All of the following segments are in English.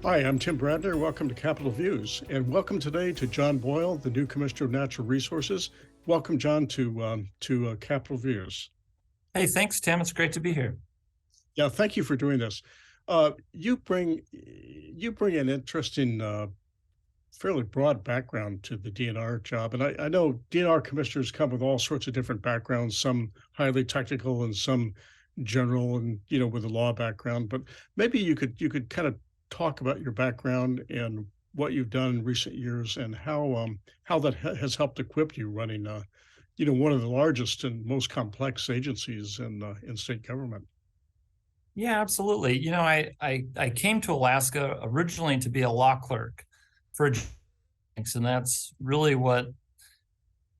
Hi, I'm Tim Bradner. Welcome to Capitol Views, and welcome today to John Boyle, the new Commissioner of Natural Resources. Welcome, John, to Capitol Views. Hey, thanks, Tim. It's great to be here. Yeah, thank you for doing this. You bring an interesting, fairly broad background to the DNR job, and I know DNR commissioners come with all sorts of different backgrounds, some highly technical and some general, and with a law background. But maybe you could kind of talk about your background and what you've done in recent years and how that has helped equip you running one of the largest and most complex agencies in state government. Yeah, absolutely. I came to Alaska originally to be a law clerk for a banks, and that's really what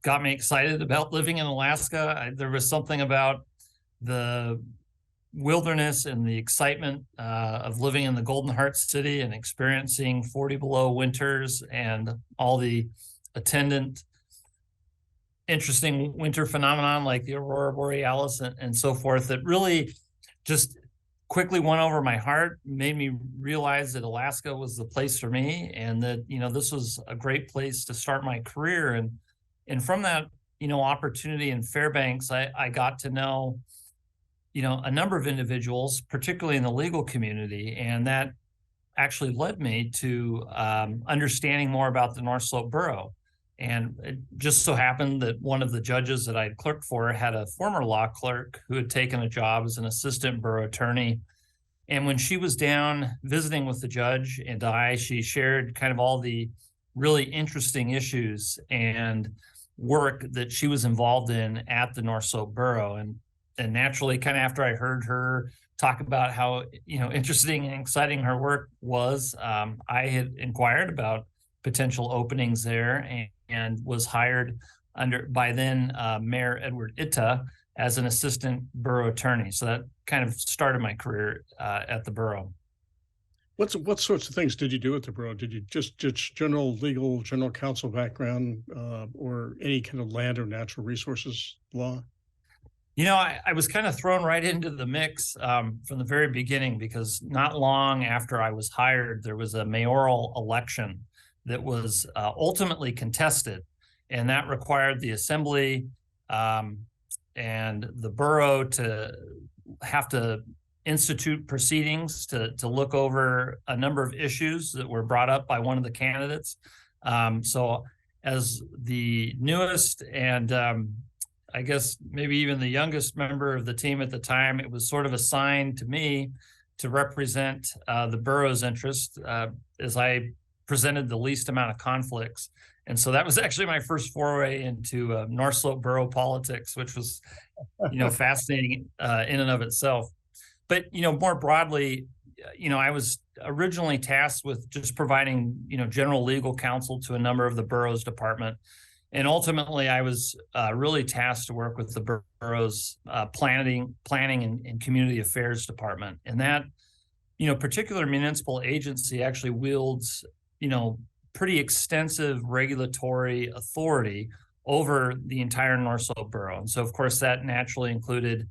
got me excited about living in Alaska. There was something about the wilderness and the excitement of living in the Golden Heart City and experiencing 40 below winters and all the attendant interesting winter phenomenon like the aurora borealis and so forth that really just quickly went over my heart, made me realize that Alaska was the place for me, and that this was a great place to start my career. And from that opportunity in Fairbanks, I got to know a number of individuals, particularly in the legal community, and that actually led me to understanding more about the North Slope Borough. And it just so happened that one of the judges that I'd clerked for had a former law clerk who had taken a job as an assistant borough attorney. And when she was down visiting with the judge and she shared kind of all the really interesting issues and work that she was involved in at the North Slope Borough. And naturally, kind of after I heard her talk about how interesting and exciting her work was, I had inquired about potential openings there and was hired by then Mayor Edward Itta as an assistant borough attorney. So that kind of started my career at the borough. What sorts of things did you do at the borough? Did you just general legal, general counsel background, or any kind of land or natural resources law? I was kind of thrown right into the mix from the very beginning, because not long after I was hired, there was a mayoral election that was ultimately contested, and that required the assembly and the borough to have to institute proceedings to look over a number of issues that were brought up by one of the candidates. So as the newest and I guess maybe even the youngest member of the team at the time, it was sort of assigned to me to represent the borough's interest as I presented the least amount of conflicts. And so that was actually my first foray into North Slope borough politics, which was, fascinating in and of itself. But, more broadly, I was originally tasked with just providing, general legal counsel to a number of the borough's department. And ultimately, I was really tasked to work with the borough's planning and community affairs department. And that, particular municipal agency actually wields, pretty extensive regulatory authority over the entire North Slope borough. And so, of course, that naturally included,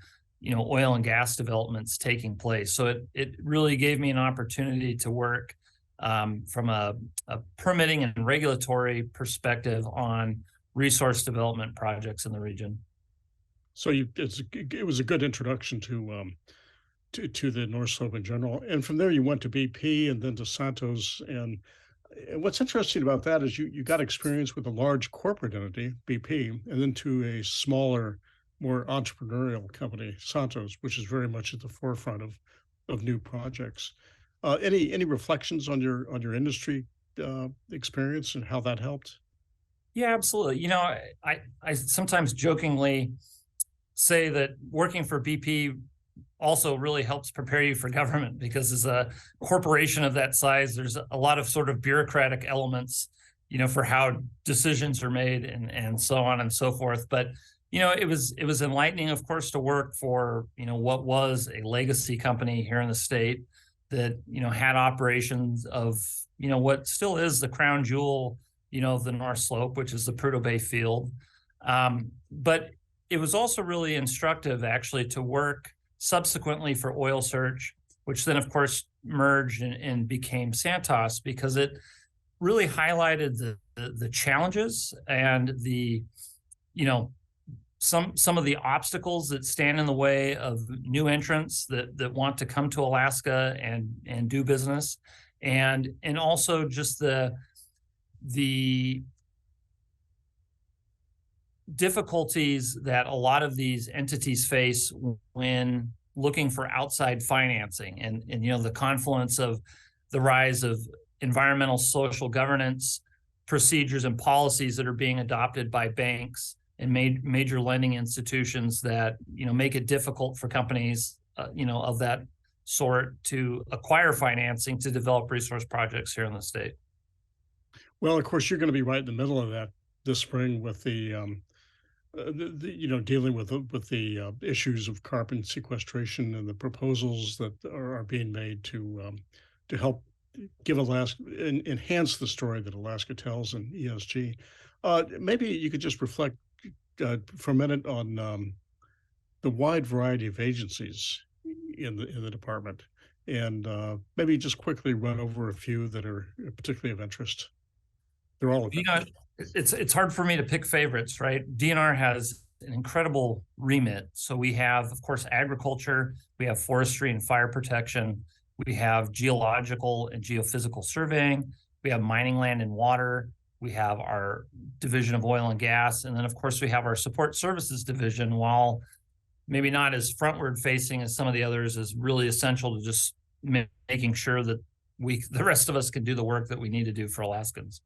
oil and gas developments taking place. So it really gave me an opportunity to work from a permitting and regulatory perspective on resource development projects in the region. So it was a good introduction to the North Slope in general, and from there you went to BP and then to Santos. And what's interesting about that is you got experience with a large corporate entity, BP, and then to a smaller, more entrepreneurial company, Santos, which is very much at the forefront of new projects. Any reflections on your industry experience and how that helped? Yeah, absolutely. I sometimes jokingly say that working for BP also really helps prepare you for government, because as a corporation of that size, there's a lot of sort of bureaucratic elements, for how decisions are made and so on and so forth. But, it was enlightening, of course, to work for, what was a legacy company here in the state that, had operations of, what still is the crown jewel, of the North Slope, which is the Prudhoe Bay field. But it was also really instructive, actually, to work subsequently for Oil Search, which then, of course, merged and became Santos, because it really highlighted the challenges and the, you know, some of the obstacles that stand in the way of new entrants that want to come to Alaska and do business, and also just the difficulties that a lot of these entities face when looking for outside financing, and you know, the confluence of the rise of environmental social governance procedures and policies that are being adopted by banks and major lending institutions that, you know, make it difficult for companies, you know, of that sort to acquire financing to develop resource projects here in the state. Well, of course, you're going to be right in the middle of that this spring with you know, dealing with the issues of carbon sequestration and the proposals that are being made to help give Alaska enhance the story that Alaska tells in ESG. Maybe you could just reflect for a minute on the wide variety of agencies in the department, and maybe just quickly run over a few that are particularly of interest. They're all of You know, interest. it's hard for me to pick favorites, right? DNR has an incredible remit. So we have, of course, agriculture, we have forestry and fire protection, we have geological and geophysical surveying, we have mining, land, and water, we have our division of oil and gas, and then, of course, we have our support services division. While maybe not as frontward facing as some of the others, is really essential to just making sure that the rest of us can do the work that we need to do for Alaskans.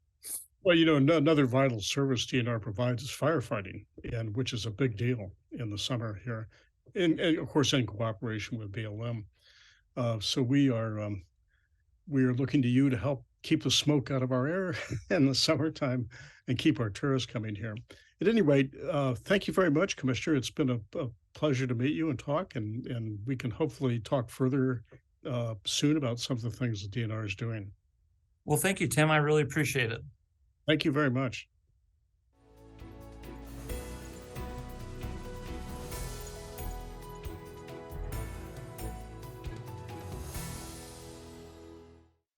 Well, you know, another vital service DNR provides is firefighting, and which is a big deal in the summer here, and of course in cooperation with BLM. So we are looking to you to help keep the smoke out of our air in the summertime and keep our tourists coming here. At any rate, thank you very much, Commissioner. It's been a pleasure to meet you and talk, and we can hopefully talk further soon about some of the things that DNR is doing. Well, thank you, Tim. I really appreciate it. Thank you very much.